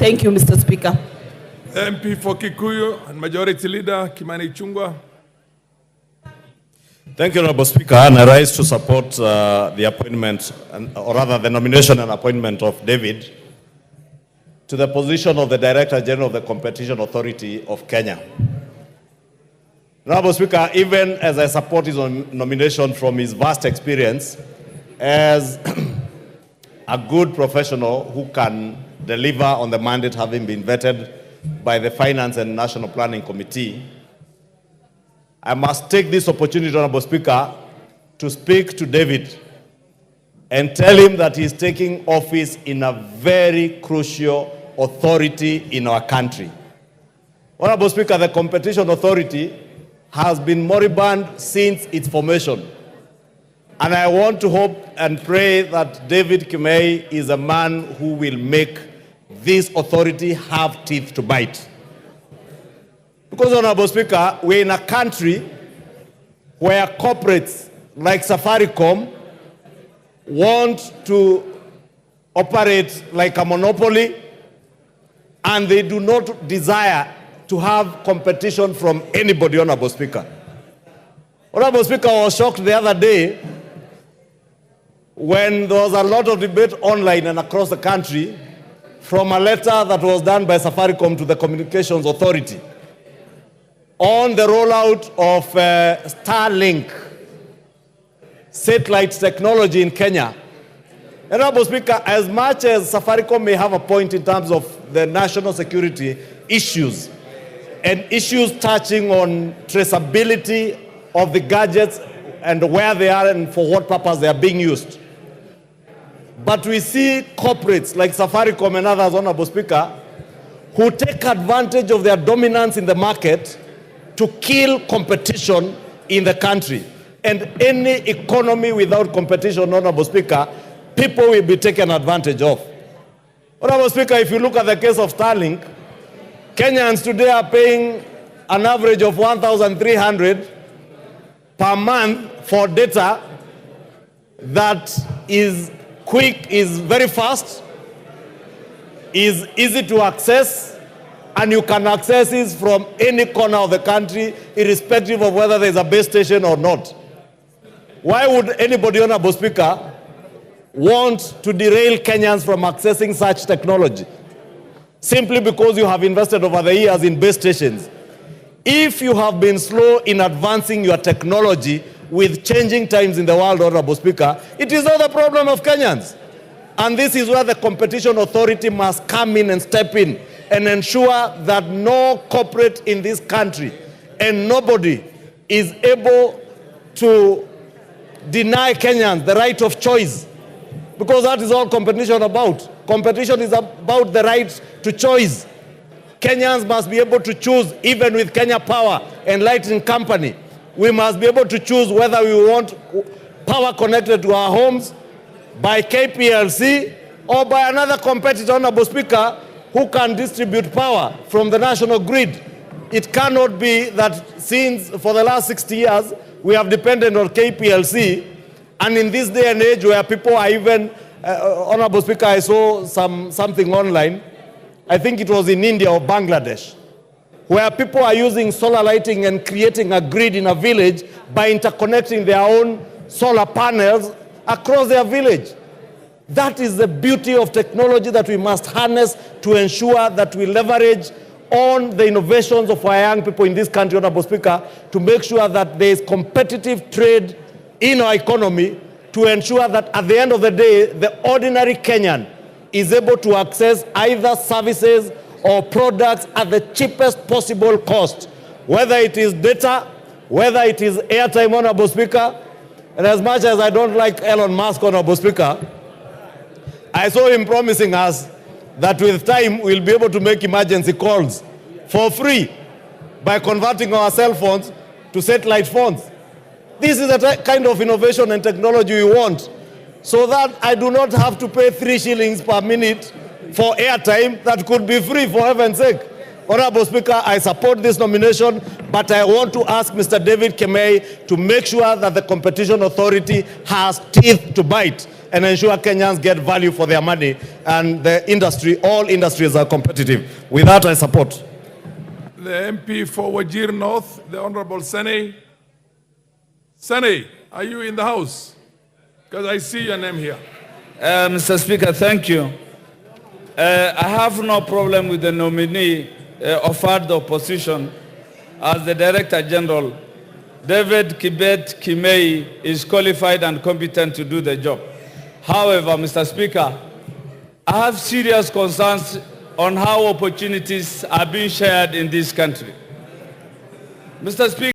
Thank you, Mr. Speaker. MP for Kikuyu and Majority Leader Kimani Ichungwa. Thank you, Honorable Speaker. And I rise to support the appointment, or rather the nomination and appointment of David to the position of the Director General of the Competition Authority of Kenya. Honorable Speaker, even as I support his nomination from his vast experience as a good professional who can deliver on the mandate having been vetted by the Finance and National Planning Committee, I must take this opportunity, Honorable Speaker, to speak to David and tell him that he is taking office in a very crucial authority in our country. Honorable Speaker, the Competition Authority has been moribund since its formation. And I want to hope and pray that David Kimani is a man who will make this authority have teeth to bite. Because, Honorable Speaker, we're in a country where corporates like Safaricom want to operate like a monopoly, and they do not desire to have competition from anybody, Honorable Speaker. Honorable Speaker, I was shocked the other day when there was a lot of debate online and across the country from a letter that was done by Safaricom to the Communications Authority on the rollout of Starlink satellite technology in Kenya. Honorable Speaker, as much as Safaricom may have a point in terms of the national security issues and issues touching on traceability of the gadgets and where they are and for what purpose they are being used, but we see corporates like Safaricom and others, Honorable Speaker, who take advantage of their dominance in the market to kill competition in the country. And any economy without competition, Honorable Speaker, people will be taken advantage of. Honorable Speaker, if you look at the case of Starlink, Kenyans today are paying an average of 1,300 per month for data that is quick, is very fast, is easy to access, and you can access it from any corner of the country, irrespective of whether there is a base station or not. Why would anybody, Honorable Speaker, want to derail Kenyans from accessing such technology? Simply because you have invested over the years in base stations. If you have been slow in advancing your technology with changing times in the world, Honorable Speaker, it is not the problem of Kenyans. And this is where the Competition Authority must come in and step in and ensure that no corporate in this country and nobody is able to deny Kenyans the right of choice, because that is all competition about. Competition is about the right to choice. Kenyans must be able to choose, even with Kenya Power and Lighting Company. We must be able to choose whether we want power connected to our homes by KPLC or by another competitor, Honorable Speaker, who can distribute power from the national grid. It cannot be that since for the last 60 years, we have depended on KPLC, and in this day and age where people are even, Honorable Speaker, I saw something online, I think it was in India or Bangladesh, where people are using solar lighting and creating a grid in a village by interconnecting their own solar panels across their village. That is the beauty of technology that we must harness to ensure that we leverage on the innovations of our young people in this country, Honorable Speaker, to make sure that there is competitive trade in our economy, to ensure that at the end of the day, the ordinary Kenyan is able to access either services or products at the cheapest possible cost, whether it is data, whether it is airtime, Honorable Speaker. And as much as I don't like Elon Musk, Honorable Speaker, I saw him promising us that with time we'll be able to make emergency calls for free by converting our cell phones to satellite phones. This is the kind of innovation and technology we want, so that I do not have to pay 3 shillings per minute for airtime that could be free, for heaven's sake. Honorable Speaker, I support this nomination But I want to ask Mr. David Kimani to make sure that the Competition Authority has teeth to bite and ensure Kenyans get value for their money, and the industry, all industries are competitive. With that, I support. The MP for Wajir North, the Honorable Sene. Sene, are you in the house? Because I see your name here. Mr. Speaker, thank you. I have no problem with the nominee offered the opposition as the Director General. David Kibet Kimani is qualified and competent to do the job. However, Mr. Speaker, I have serious concerns on how opportunities are being shared in this country. Mr. Speaker,